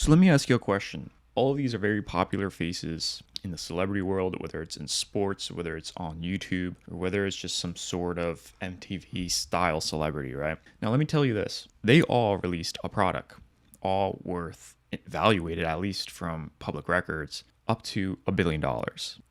So let me ask you a question. All of these are very popular faces in the celebrity world, whether it's in sports, whether it's on YouTube, or whether it's just some sort of MTV style celebrity, right? Now, let me tell you this. They all released a product, all worth evaluated, at least from public records, up to $1 billion.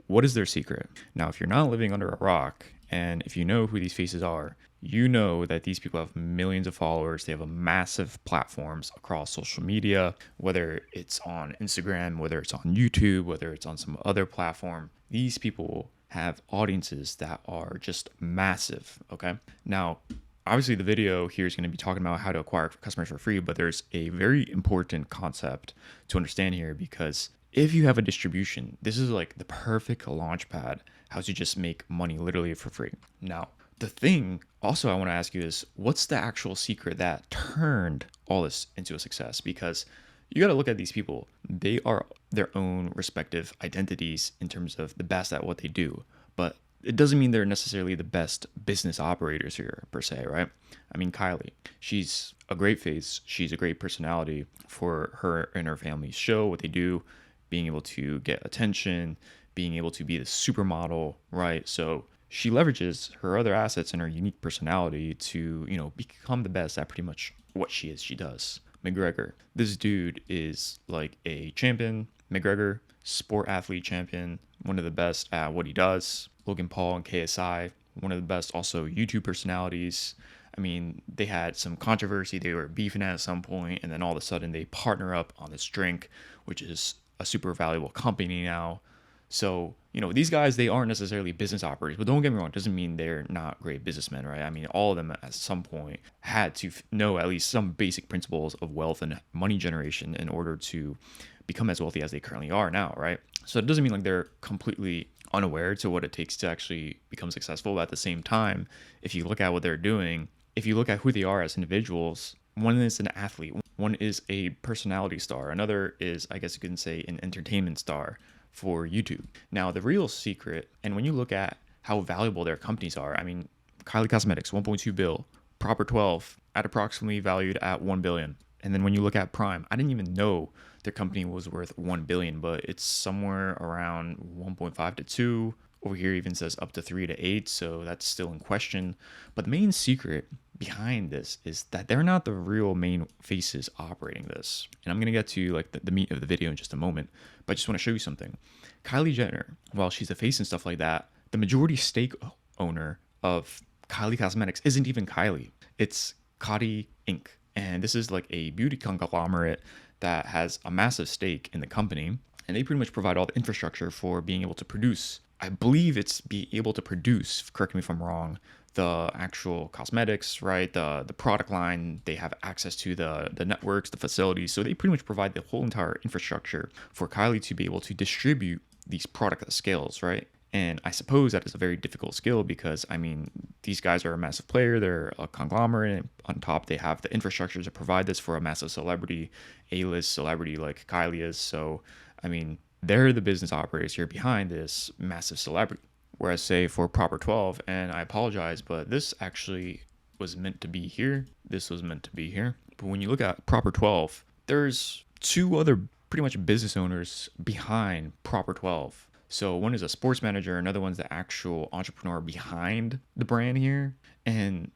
What is their secret? Now, if you're not living under a rock, and if you know who these faces are, you know that these people have millions of followers. They have a massive platforms across social media, whether it's on Instagram, whether it's on YouTube, whether it's on some other platform. These people have audiences that are just massive. Okay. Now, obviously, the video here is going to be talking about how to acquire customers for free, but there's a very important concept to understand here because if you have a distribution, this is like the perfect launch pad, how to just make money literally for free. Now, the thing also I want to ask you is what's the actual secret that turned all this into a success? Because you got to look at these people. They are their own respective identities in terms of the best at what they do. But it doesn't mean they're necessarily the best business operators here, per se, right? I mean, Kylie, she's a great face. She's a great personality for her and her family's show, what they do, being able to get attention, being able to be the supermodel, right? So she leverages her other assets and her unique personality to, become the best at pretty much what she does. McGregor, this dude is like a champion. McGregor, sport athlete champion, one of the best at what he does. Logan Paul and KSI, one of the best also YouTube personalities. I mean, they had some controversy. They were beefing at some point, and then all of a sudden they partner up on this drink, which is a super valuable company now. So, these guys, they aren't necessarily business operators, but don't get me wrong, it doesn't mean they're not great businessmen, right? I mean, all of them at some point had to know at least some basic principles of wealth and money generation in order to become as wealthy as they currently are now, right? So it doesn't mean like they're completely unaware to what it takes to actually become successful. But at the same time, if you look at what they're doing, if you look at who they are as individuals, one is an athlete, one is a personality star, another is, I guess you can say, an entertainment star for YouTube. Now, the real secret, and when you look at how valuable their companies are, I mean, Kylie Cosmetics, 1.2 bill, Proper 12 at approximately valued at 1 billion. And then when you look at Prime, I didn't even know their company was worth 1 billion, but it's somewhere around 1.5 to 2. Over here even says up to 3 to 8, so that's still in question. But the main secret behind this is that they're not the real main faces operating this. And I'm going to get to like the meat of the video in just a moment, but I just want to show you something. Kylie Jenner, while she's a face and stuff like that, the majority stake owner of Kylie Cosmetics isn't even Kylie. It's Coty Inc. And this is like a beauty conglomerate that has a massive stake in the company. And they pretty much provide all the infrastructure for being able to produce, I believe it's be able to produce, correct me if I'm wrong, the actual cosmetics, right? The product line, they have access to the networks, the facilities. So they pretty much provide the whole entire infrastructure for Kylie to be able to distribute these product scales, right? And I suppose that is a very difficult skill because, I mean, these guys are a massive player. They're a conglomerate. And on top, they have the infrastructure to provide this for a massive celebrity, A-list celebrity like Kylie is. So, I mean, they're the business operators here behind this massive celebrity. Whereas, say, for Proper 12, and I apologize, but this actually was meant to be here. This was meant to be here. But when you look at Proper 12, there's two other pretty much business owners behind Proper 12. So one is a sports manager, another one's the actual entrepreneur behind the brand here. And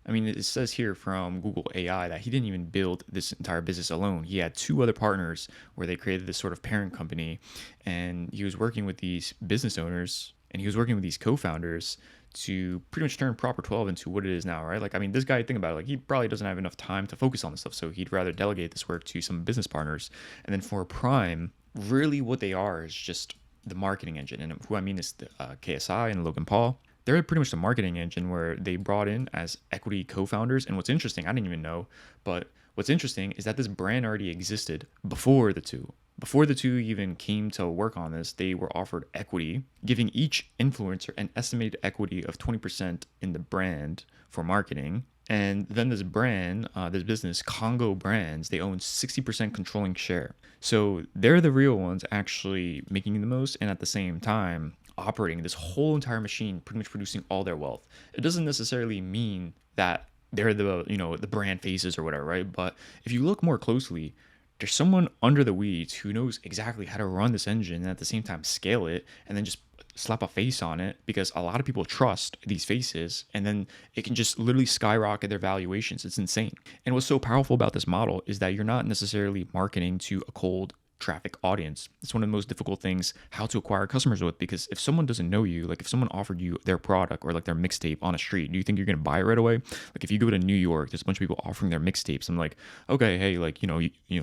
I mean, it says here from Google AI that he didn't even build this entire business alone. He had two other partners where they created this sort of parent company, and he was working with these business owners and he was working with these co-founders to pretty much turn Proper 12 into what it is now, right? Like, I mean, this guy, think about it, like, he probably doesn't have enough time to focus on this stuff, so he'd rather delegate this work to some business partners. And then for Prime, really what they are is just the marketing engine. And who I mean is the, KSI and Logan Paul. They're pretty much the marketing engine where they brought in as equity co-founders. And what's interesting, I didn't even know, but what's interesting is that this brand already existed before the two. Before the two even came to work on this, they were offered equity, giving each influencer an estimated equity of 20% in the brand for marketing. And then this brand, this business, Congo Brands, they own 60% controlling share. So they're the real ones actually making the most and at the same time operating this whole entire machine, pretty much producing all their wealth. It doesn't necessarily mean that they're the, the brand faces or whatever, right? But if you look more closely, There's someone under the weeds who knows exactly how to run this engine and at the same time scale it and then just slap a face on it, because a lot of people trust these faces, and then it can just literally skyrocket their valuations. It's insane. And what's so powerful about this model is that you're not necessarily marketing to a cold traffic audience. It's one of the most difficult things how to acquire customers with, because if someone doesn't know you, like if someone offered you their product or like their mixtape on a street, do you think you're going to buy it right away? Like if you go to New York, there's a bunch of people offering their mixtapes. I'm like, okay, hey, like, let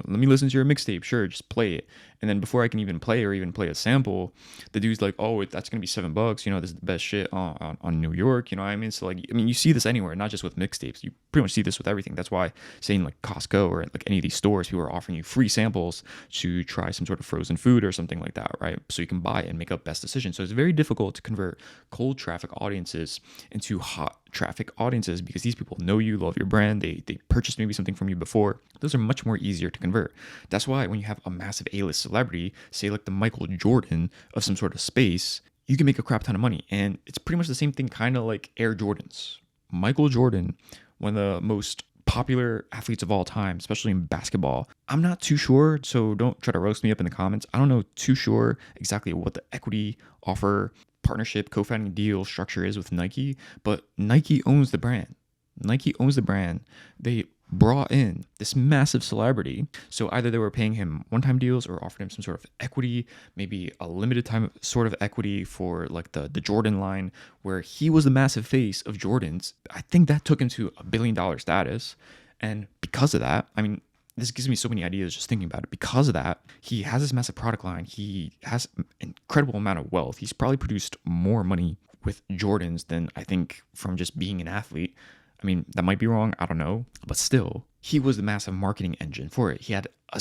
me listen to your mixtape. Sure, just play it. And then before I can even play or even play a sample, the dude's like, oh, that's going to be $7. This is the best shit on New York. You know what I mean? So like, I mean, you see this anywhere, not just with mixtapes. You pretty much see this with everything. That's why saying like Costco or like any of these stores, people are offering you free samples to try some sort of frozen food or something like that, right? So you can buy it and make a best decision. So it's very difficult to convert cold traffic audiences into hot traffic audiences, because these people know you, love your brand, they purchased maybe something from you before. Those are much more easier to convert. That's why when you have a massive A-list celebrity, say like the Michael Jordan of some sort of space, you can make a crap ton of money. And it's pretty much the same thing, kind of like Air Jordans. Michael Jordan, one of the most popular athletes of all time, especially in basketball. I'm not too sure, so don't try to roast me up in the comments. I don't know too sure exactly what the equity offer, partnership, co-founding deal structure is with Nike, but Nike owns the brand. Nike owns the brand. They brought in this massive celebrity. So either they were paying him one-time deals or offered him some sort of equity, maybe a limited time sort of equity for like the Jordan line, where he was the massive face of Jordans. I think that took him to $1 billion status. And because of that, I mean, this gives me so many ideas just thinking about it. Because of that, he has this massive product line. He has an incredible amount of wealth. He's probably produced more money with Jordans than I think from just being an athlete. I mean, that might be wrong. I don't know. But still, he was the massive marketing engine for it. He had a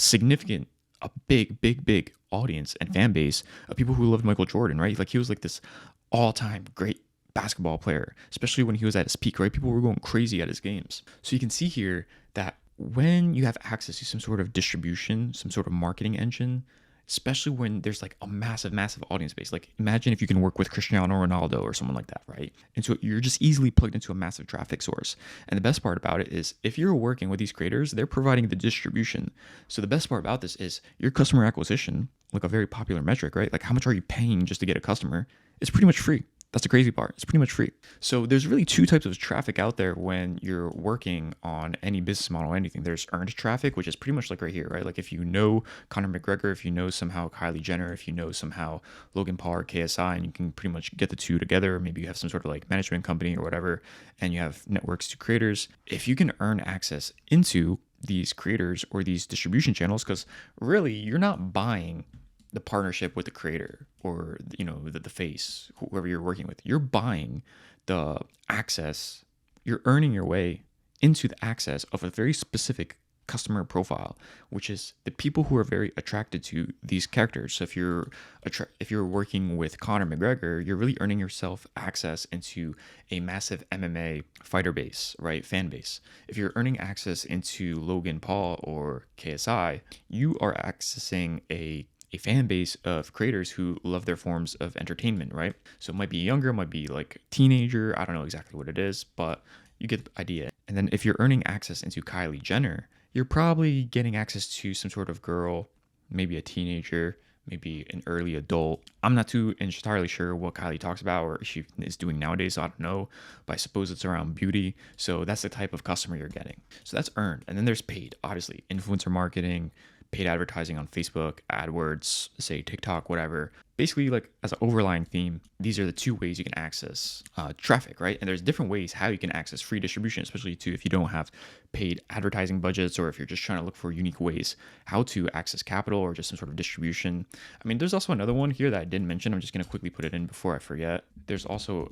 big audience and fan base of people who loved Michael Jordan, right? Like he was like this all-time great basketball player, especially when he was at his peak, right? People were going crazy at his games. So you can see here that when you have access to some sort of distribution, some sort of marketing engine, especially when there's like a massive audience base. Like imagine if you can work with Cristiano Ronaldo or someone like that, right? And so you're just easily plugged into a massive traffic source. And the best part about it is if you're working with these creators, they're providing the distribution. So the best part about this is your customer acquisition, like a very popular metric, right? Like how much are you paying just to get a customer? It's pretty much free. That's the crazy part. It's pretty much free. So there's really two types of traffic out there when you're working on any business model, anything. There's earned traffic, which is pretty much like right here, right? Like if you know Conor McGregor, if you know somehow Kylie Jenner, if you know somehow Logan Paul or KSI, and you can pretty much get the two together, maybe you have some sort of like management company or whatever, and you have networks to creators. If you can earn access into these creators or these distribution channels, because really you're not buying the partnership with the creator or the face, whoever you're working with, you're buying the access, you're earning your way into the access of a very specific customer profile, which is the people who are very attracted to these characters. So if you're working with Conor McGregor, you're really earning yourself access into a massive MMA fighter base, right? Fan base. If you're earning access into Logan Paul or KSI, you are accessing a fan base of creators who love their forms of entertainment, right? So it might be younger, it might be like teenager. I don't know exactly what it is, but you get the idea. And then if you're earning access into Kylie Jenner, you're probably getting access to some sort of girl, maybe a teenager, maybe an early adult. I'm not too entirely sure what Kylie talks about or she is doing nowadays, so I don't know, but I suppose it's around beauty. So that's the type of customer you're getting. So that's earned. And then there's paid, obviously, influencer marketing, paid advertising on Facebook, AdWords, say TikTok, whatever. Basically, like as an overlying theme, these are the two ways you can access traffic, right? And there's different ways how you can access free distribution, especially too if you don't have paid advertising budgets or if you're just trying to look for unique ways how to access capital or just some sort of distribution. I mean, there's also another one here that I didn't mention. I'm just going to quickly put it in before I forget. There's also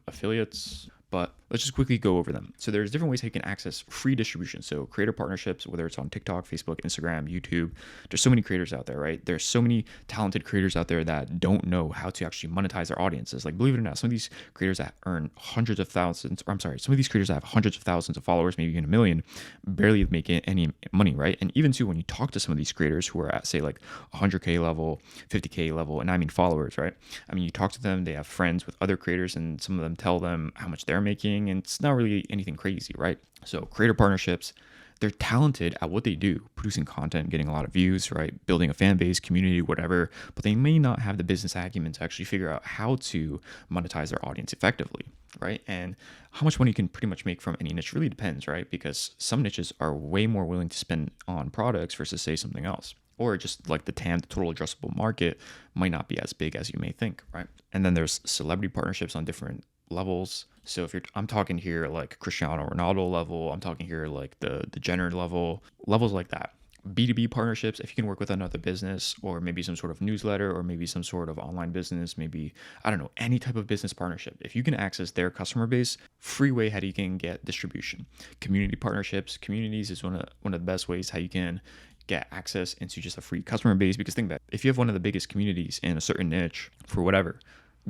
affiliates, but let's just quickly go over them. So there's different ways how you can access free distribution. So creator partnerships, whether it's on TikTok, Facebook, Instagram, YouTube. There's so many creators out there, right? There's so many talented creators out there that don't know how to actually monetize their audiences. Like, believe it or not, some of these creators that earn hundreds of thousands, or I'm sorry, some of these creators that have hundreds of thousands of followers, maybe even a million, barely make any money, right? And even too, when you talk to some of these creators who are at, say, like 100K level, 50K level, and I mean followers, right? I mean, you talk to them, they have friends with other creators, and some of them tell them how much they're making, and it's not really anything crazy, right? So creator partnerships, they're talented at what they do, producing content, getting a lot of views, right? Building a fan base, community, whatever, but they may not have the business acumen to actually figure out how to monetize their audience effectively, right? And how much money you can pretty much make from any niche really depends, right? Because some niches are way more willing to spend on products versus say something else. Or just like the TAM, the total addressable market, might not be as big as you may think, right? And then there's celebrity partnerships on different levels. So if I'm talking here like Cristiano Ronaldo level, I'm talking here like the Jenner level, levels like that. B2B partnerships, if you can work with another business or maybe some sort of newsletter or maybe some sort of online business, maybe, I don't know, any type of business partnership. If you can access their customer base, free way how you can get distribution. Community partnerships, communities is one of the best ways how you can get access into just a free customer base. Because think about it, if you have one of the biggest communities in a certain niche for whatever,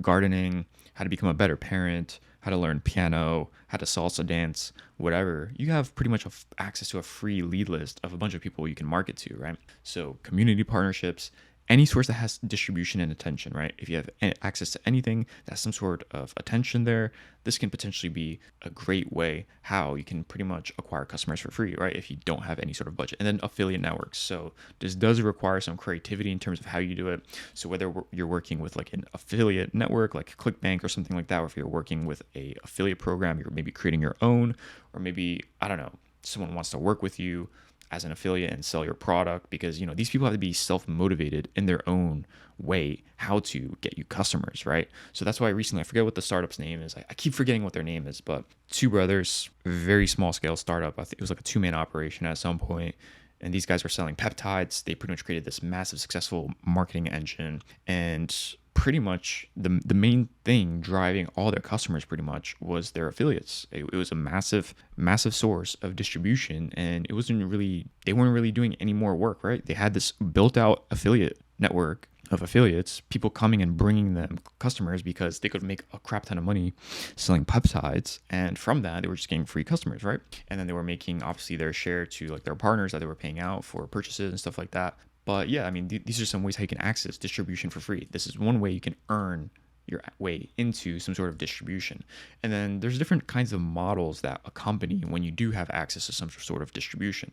gardening, how to become a better parent, how to learn piano, how to salsa dance, whatever, you have pretty much access to a free lead list of a bunch of people you can market to, right? So community partnerships, any source that has distribution and attention, right? If you have access to anything that's some sort of attention there, this can potentially be a great way how you can pretty much acquire customers for free, right? If you don't have any sort of budget. And then affiliate networks. So this does require some creativity in terms of how you do it. So whether you're working with like an affiliate network like ClickBank or something like that, or if you're working with a affiliate program, you're maybe creating your own, or maybe, I don't know, someone wants to work with you as an affiliate and sell your product, because these people have to be self-motivated in their own way how to get you customers, right? So that's why recently, I forget what the startup's name is, I keep forgetting what their name is, but two brothers, very small scale startup. I think it was like a two-man operation at some point, and these guys were selling peptides. They pretty much created this massive successful marketing engine, and pretty much the main thing driving all their customers pretty much was their affiliates. It was a massive source of distribution, and they weren't really doing any more work, right? They had this built out affiliate network of affiliates, people coming and bringing them customers because they could make a crap ton of money selling peptides, and from that they were just getting free customers, right? And then they were making obviously their share to like their partners that they were paying out for purchases and stuff like that. But yeah, I mean, these are some ways how you can access distribution for free. This is one way you can earn your way into some sort of distribution. And then there's different kinds of models that accompany when you do have access to some sort of distribution.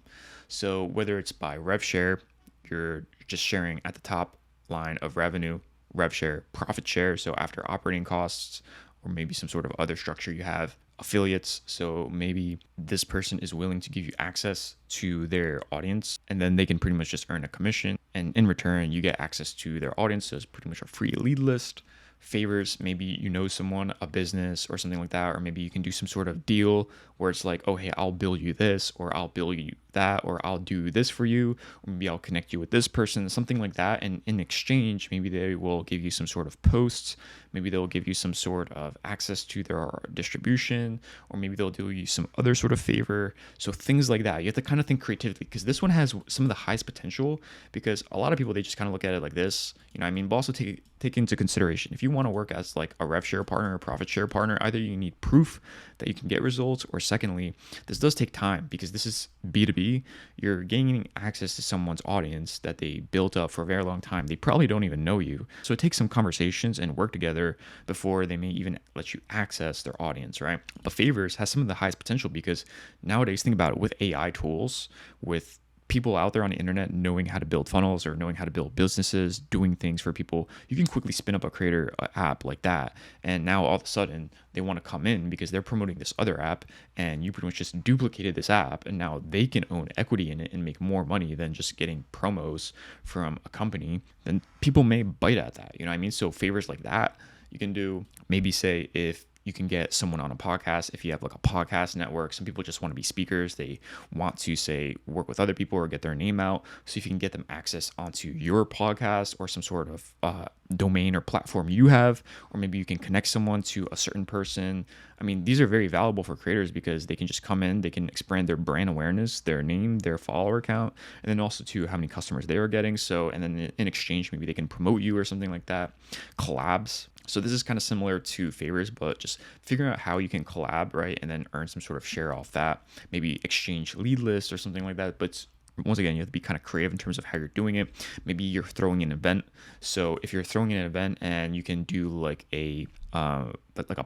So whether it's by rev share, you're just sharing at the top line of revenue, rev share, profit share, so after operating costs, or maybe some sort of other structure you have. Affiliates, so maybe this person is willing to give you access to their audience, and then they can pretty much just earn a commission, and in return you get access to their audience. So it's pretty much a free lead list. Favors, maybe someone, a business or something like that, or maybe you can do some sort of deal where it's like, oh hey, I'll bill you this, or I'll bill you that, or I'll do this for you, or maybe I'll connect you with this person, something like that. And in exchange, maybe they will give you some sort of posts, maybe they'll give you some sort of access to their distribution, or maybe they'll do you some other sort of favor. So things like that, you have to kind of think creatively, because this one has some of the highest potential, because a lot of people, they just kind of look at it like this, but also take into consideration, if you want to work as like a rev share partner or profit share partner, either you need proof that you can get results, or secondly, this does take time, because this is B2B. You're gaining access to someone's audience that they built up for a very long time. They probably don't even know you. So it takes some conversations and work together before they may even let you access their audience, right? But favors has some of the highest potential, because nowadays, think about it, with AI tools, with people out there on the internet knowing how to build funnels or knowing how to build businesses, doing things for people, you can quickly spin up a creator app like that. And now all of a sudden they want to come in because they're promoting this other app, and you pretty much just duplicated this app, and now they can own equity in it and make more money than just getting promos from a company. Then people may bite at that, So favors like that you can do. Maybe say if you can get someone on a podcast, if you have like a podcast network. Some people just want to be speakers. They want to say work with other people or get their name out. So if you can get them access onto your podcast or some sort of domain or platform you have, or maybe you can connect someone to a certain person. These are very valuable for creators, because they can just come in, they can expand their brand awareness, their name, their follower count, and then also to how many customers they are getting. So, and then in exchange, maybe they can promote you or something like that. Collabs. So this is kind of similar to favors, but just figuring out how you can collab, right? And then earn some sort of share off that, maybe exchange lead lists or something like that. But it's once again, you have to be kind of creative in terms of how you're doing it. Maybe you're throwing an event. So if you're throwing an event and you can do like a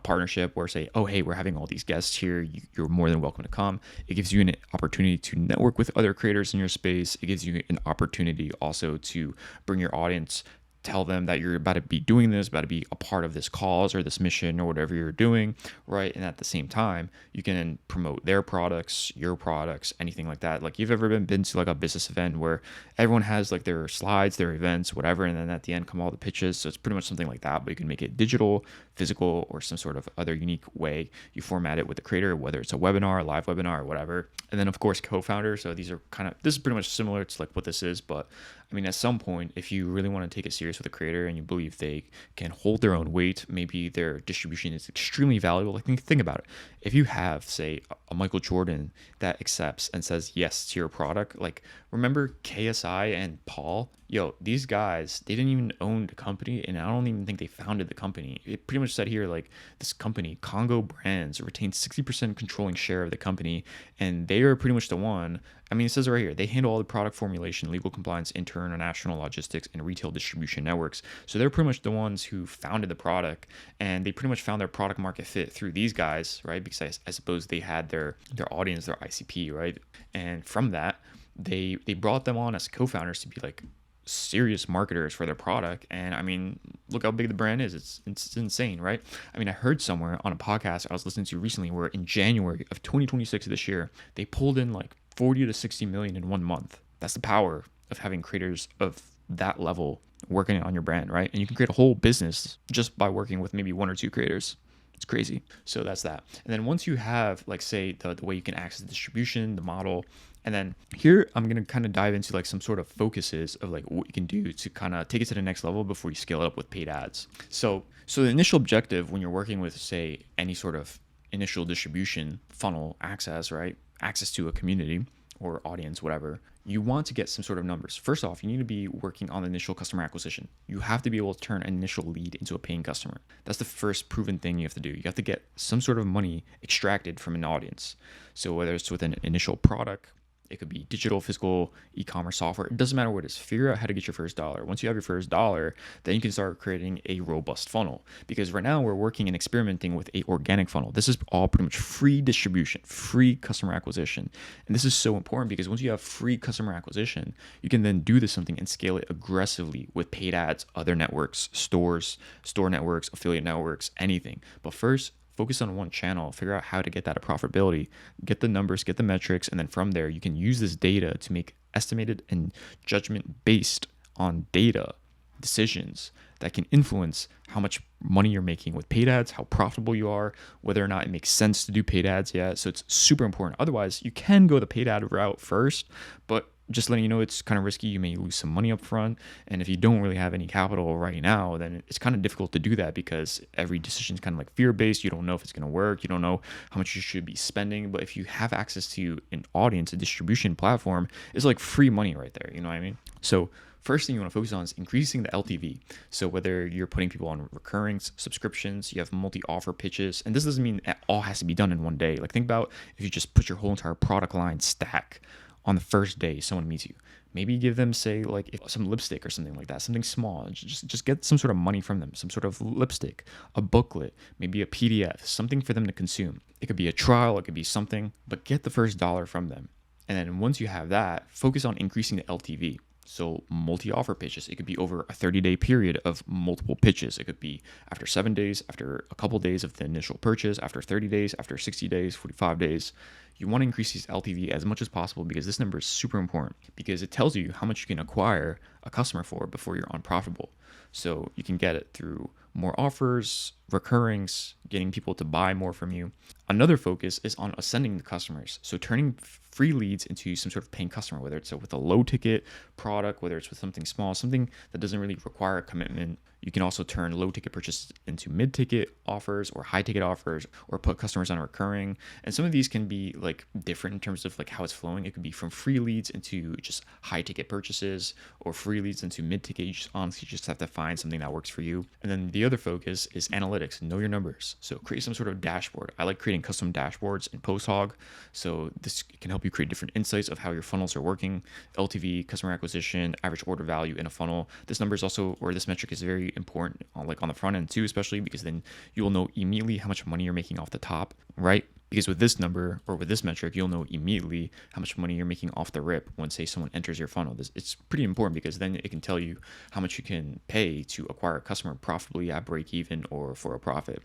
partnership where say, oh, hey, we're having all these guests here. You're more than welcome to come. It gives you an opportunity to network with other creators in your space. It gives you an opportunity also to bring your audience, tell them that you're about to be doing this, about to be a part of this cause or this mission or whatever you're doing, right? And at the same time, you can promote their products, your products, anything like that. Like, you've ever been to like a business event where everyone has like their slides, their events, whatever, and then at the end come all the pitches. So it's pretty much something like that, but you can make it digital, physical, or some sort of other unique way you format it with the creator, whether it's a webinar, a live webinar, or whatever. And then of course, co-founder. So this is pretty much similar to like what this is, but I mean, at some point, if you really want to take it serious with a creator and you believe they can hold their own weight, maybe their distribution is extremely valuable. Like, think about it. If you have, say, a Michael Jordan that accepts and says yes to your product, like, remember KSI and Paul? Yo, these guys, they didn't even own the company, and I don't even think they founded the company. It pretty much said here, like, this company, Congo Brands, retains 60% controlling share of the company, and they are pretty much the one. I mean, it says right here, they handle all the product formulation, legal compliance, international logistics, and retail distribution networks. So they're pretty much the ones who founded the product, and they pretty much found their product market fit through these guys, right? Because I suppose they had their audience, their ICP, right? And from that, they brought them on as co-founders to be like serious marketers for their product. And I mean, look how big the brand is. It's insane, right? I mean, I heard somewhere on a podcast I was listening to recently where in January of 2026 this year, they pulled in like 40 to 60 million in 1 month. That's the power of having creators of that level working on your brand, right? And you can create a whole business just by working with maybe 1 or 2 creators. It's crazy. So that's that. And then once you have, like, say, the way you can access the distribution, the model, and then here I'm going to kind of dive into like some sort of focuses of like what you can do to kind of take it to the next level before you scale it up with paid ads. So the initial objective when you're working with, say, any sort of initial distribution funnel access, right? Access to a community or audience, whatever, you want to get some sort of numbers. First off, you need to be working on the initial customer acquisition. You have to be able to turn an initial lead into a paying customer. That's the first proven thing you have to do. You have to get some sort of money extracted from an audience. So whether it's with an initial product, it could be digital, physical, e-commerce software. It doesn't matter what it is. Figure out how to get your first dollar. Once you have your first dollar, then you can start creating a robust funnel. Because right now we're working and experimenting with a organic funnel. This is all pretty much free distribution, free customer acquisition. And this is so important because once you have free customer acquisition, you can then do this something and scale it aggressively with paid ads, other networks, stores, store networks, affiliate networks, anything. But first, focus on one channel, figure out how to get that to profitability, get the numbers, get the metrics, and then from there, you can use this data to make estimated and judgment based on data decisions that can influence how much money you're making with paid ads, how profitable you are, whether or not it makes sense to do paid ads yet. So it's super important. Otherwise, you can go the paid ad route first, but just letting you know it's kind of risky. You may lose some money up front. And if you don't really have any capital right now, then it's kind of difficult to do that because every decision is kind of like fear-based. You don't know if it's going to work. You don't know how much you should be spending. But if you have access to an audience, a distribution platform, it's like free money right there. You know what I mean? So first thing you want to focus on is increasing the LTV. So whether you're putting people on recurring subscriptions, you have multi-offer pitches, and this doesn't mean it all has to be done in one day. Like, think about if you just put your whole entire product line stack on the first day someone meets you. Maybe give them, say, like some lipstick or something like that, something small. Just get some sort of money from them, some sort of lipstick, a booklet, maybe a PDF, something for them to consume. It could be a trial, it could be something, but get the first dollar from them. And then once you have that, focus on increasing the LTV. So multi-offer pitches, it could be over a 30-day period of multiple pitches. It could be after 7 days, after a couple days of the initial purchase, after 30 days, after 60 days, 45 days. You want to increase these LTV as much as possible because this number is super important because it tells you how much you can acquire a customer for before you're unprofitable. So you can get it through more offers, recurrings, getting people to buy more from you. Another focus is on ascending the customers. So turning free leads into some sort of paying customer, whether it's with a low ticket product, whether it's with something small, something that doesn't really require a commitment. You can also turn low ticket purchases into mid ticket offers or high ticket offers, or put customers on recurring. And some of these can be like different in terms of like how it's flowing. It could be from free leads into just high ticket purchases, or free leads into mid ticket. You just honestly just have to find something that works for you. And then the other focus is analytics, know your numbers. So create some sort of dashboard. I like creating custom dashboards in PostHog. So this can help you create different insights of how your funnels are working, LTV, customer acquisition, average order value in a funnel. This number is also, or this metric is very important on the front end too, especially because then you'll know immediately how much money you're making off the top, right? Because with this number or with this metric, you'll know immediately how much money you're making off the rip when, say, someone enters your funnel. It's pretty important because then it can tell you how much you can pay to acquire a customer profitably at break even or for a profit.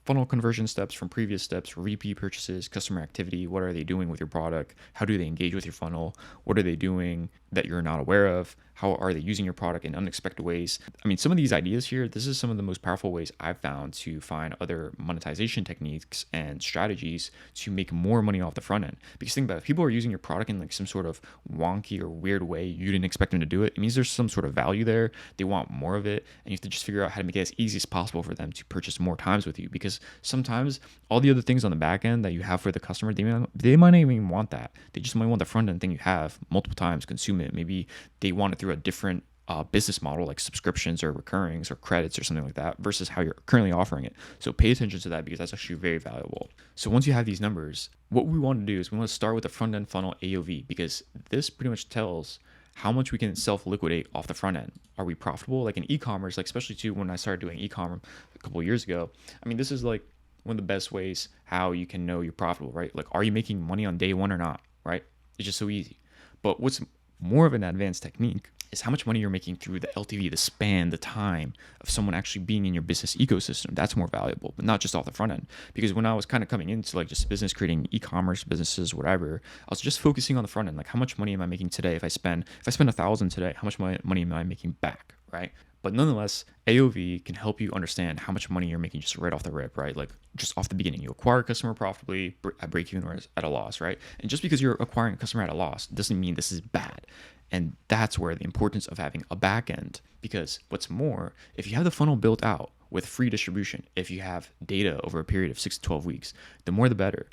Funnel conversion steps from previous steps, repeat purchases, customer activity. What are they doing with your product? How do they engage with your funnel? What are they doing that you're not aware of? How are they using your product in unexpected ways? I mean, some of these ideas here, this is some of the most powerful ways I've found to find other monetization techniques and strategies to make more money off the front end. Because think about it, if people are using your product in like some sort of wonky or weird way, you didn't expect them to do it. It means there's some sort of value there. They want more of it. And you have to just figure out how to make it as easy as possible for them to purchase more times with you. Because sometimes all the other things on the back end that you have for the customer, they might not even want that. They just might want the front end thing you have multiple times, consume it. Maybe they want it through a different business model like subscriptions or recurrings or credits or something like that versus how you're currently offering it. So pay attention to that because that's actually very valuable. So once you have these numbers, what we want to do is we want to start with the front end funnel AOV because this pretty much tells how much we can self-liquidate off the front end. Are we profitable? Like in e-commerce, like especially too when I started doing e-commerce a couple of years ago, I mean, this is like one of the best ways how you can know you're profitable, right? Like, are you making money on day one or not, right? It's just so easy. But what's more of an advanced technique is how much money you're making through the LTV, the span, the time of someone actually being in your business ecosystem. That's more valuable, but not just off the front end. Because when I was kind of coming into like just business, creating e-commerce businesses, whatever, I was just focusing on the front end. Like how much money am I making today? If I spend $1,000 today, how much money am I making back, right? But nonetheless, AOV can help you understand how much money you're making just right off the rip, right? Like just off the beginning, you acquire a customer profitably at break even or at a loss, right? And just because you're acquiring a customer at a loss doesn't mean this is bad. And that's where the importance of having a back end, because what's more, if you have the funnel built out with free distribution, if you have data over a period of 6 to 12 weeks, the more the better.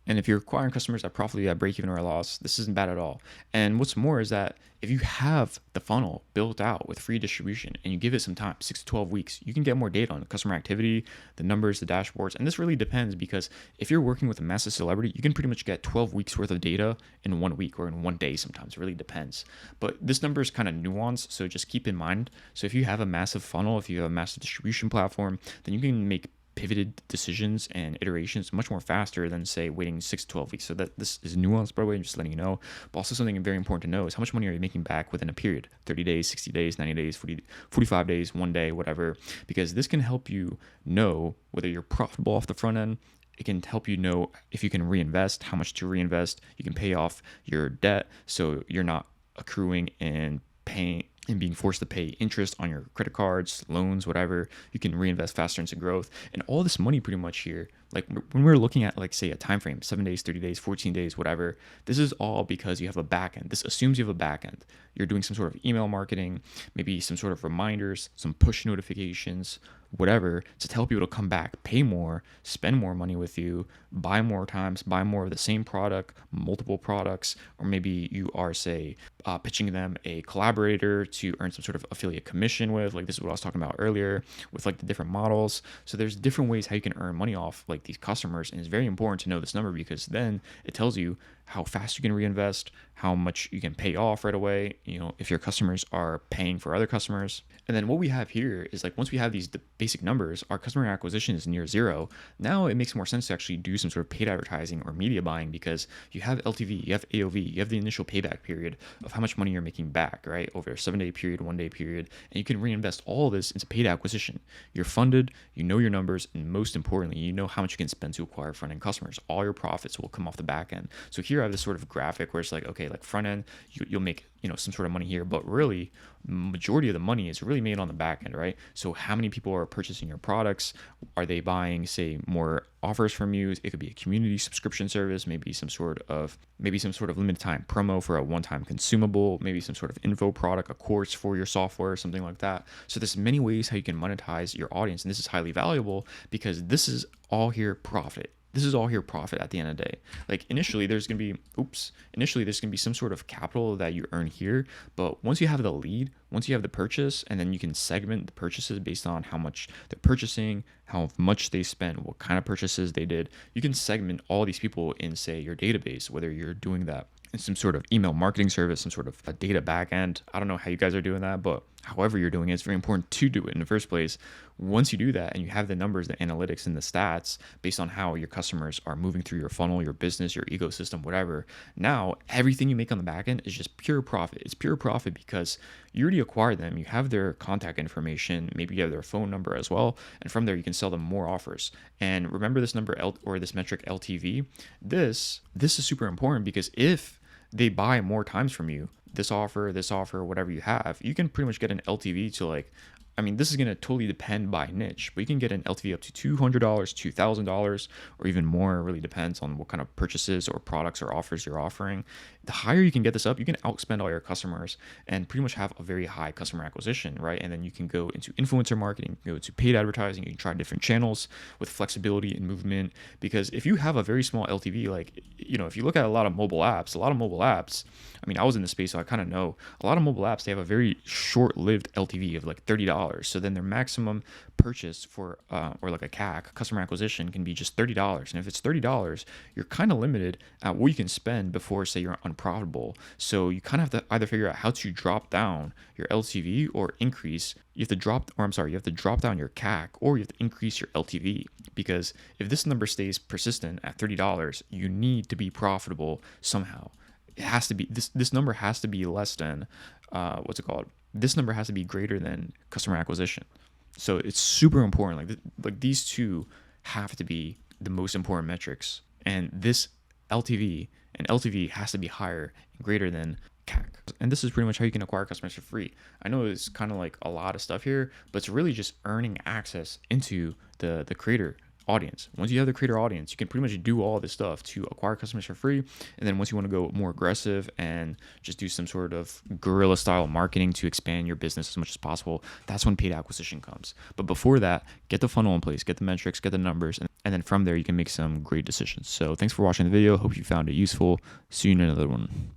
And if you're acquiring customers that profitably at break even or a loss, this isn't bad at all. And what's more is that if you have the funnel built out with free distribution and you give it some time, 6 to 12 weeks, you can get more data on customer activity, the numbers, the dashboards. And this really depends because if you're working with a massive celebrity, you can pretty much get 12 weeks worth of data in 1 week or in 1 day sometimes. It really depends. But this number is kind of nuanced, so just keep in mind. So if you have a massive funnel, if you have a massive distribution platform, then you can make pivoted decisions and iterations much more faster than say waiting 6 to 12 weeks. So that this is nuanced, by the way, I'm just letting you know. But also something very important to know is how much money are you making back within a period, 30 days, 60 days, 90 days, 45 days, 1 day, whatever, because this can help you know whether you're profitable off the front end. It can help you know if you can reinvest, how much to reinvest. You can pay off your debt so you're not accruing and paying and being forced to pay interest on your credit cards, loans, whatever. You can reinvest faster into growth. And all this money pretty much here, like when we're looking at like say a time frame, 7 days, 30 days, 14 days, whatever, this is all because you have a back end. This assumes you have a back end. You're doing some sort of email marketing, maybe some sort of reminders, some push notifications, whatever, to tell people to come back, pay more, spend more money with you, buy more times, buy more of the same product, multiple products, or maybe you are, say, pitching them a collaborator to earn some sort of affiliate commission with, like this is what I was talking about earlier with like the different models. So there's different ways how you can earn money off like these customers. And it's very important to know this number because then it tells you how fast you can reinvest, how much you can pay off right away, you know, if your customers are paying for other customers. And then what we have here is like once we have these basic numbers, our customer acquisition is near zero. Now it makes more sense to actually do some sort of paid advertising or media buying because you have LTV, you have AOV, you have the initial payback period of how much money you're making back, right? Over a 7-day period, 1-day period. And you can reinvest all this into paid acquisition. You're funded, you know your numbers, and most importantly, you know how much you can spend to acquire front-end customers. All your profits will come off the back end. So here I have this sort of graphic where it's like, okay, like front end, you'll make, you know, some sort of money here, but really majority of the money is really made on the back end, right? So how many people are purchasing your products? Are they buying, say, more offers from you? It could be a community subscription service, maybe some sort of limited time promo for a one-time consumable, maybe some sort of info product, a course for your software, something like that. So there's many ways how you can monetize your audience, and this is highly valuable because this is all here profit. this is all your profit at the end of the day. Like initially there's going to be some sort of capital that you earn here, but once you have the lead, once you have the purchase, and then you can segment the purchases based on how much they're purchasing, how much they spent, what kind of purchases they did. You can segment all these people in, say, your database, whether you're doing that in some sort of email marketing service, some sort of a data backend. I don't know how you guys are doing that, but however you're doing it, it's very important to do it in the first place. Once you do that and you have the numbers, the analytics, and the stats based on how your customers are moving through your funnel, your business, your ecosystem, whatever, now everything you make on the back end is just pure profit. It's pure profit because you already acquired them. You have their contact information. Maybe you have their phone number as well. And from there, you can sell them more offers. And remember this number or this metric LTV. This is super important because if they buy more times from you, this offer, whatever you have, you can pretty much get an LTV to like, I mean, this is going to totally depend by niche, but you can get an LTV up to $200, $2,000, or even more. It really depends on what kind of purchases or products or offers you're offering. The higher you can get this up, you can outspend all your customers and pretty much have a very high customer acquisition, right? And then you can go into influencer marketing, go to paid advertising, you can try different channels with flexibility and movement. Because if you have a very small LTV, like, you know, if you look at a lot of mobile apps, I mean, I was in the space, so I kind of know a lot of mobile apps, they have a very short-lived LTV of like $30. So then their maximum purchase for, or like a CAC, customer acquisition, can be just $30. And if it's $30, you're kind of limited at what you can spend before, say, you're unprofitable. So you kind of have to either figure out how to drop down your LTV or increase. You have to drop down your CAC, or you have to increase your LTV. Because if this number stays persistent at $30, you need to be profitable somehow. It has to be, this number has to be less than, this number has to be greater than customer acquisition. So it's super important. Like these two have to be the most important metrics. And this LTV and LTV has to be higher and greater than CAC. And this is pretty much how you can acquire customers for free. I know it's kind of like a lot of stuff here, but it's really just earning access into the creator audience. Once you have the creator audience, you can pretty much do all this stuff to acquire customers for free. And then once you want to go more aggressive and just do some sort of guerrilla style marketing to expand your business as much as possible, that's when paid acquisition comes. But before that, get the funnel in place, get the metrics, get the numbers, and then from there you can make some great decisions. So thanks for watching the video. Hope you found it useful. See you in another one.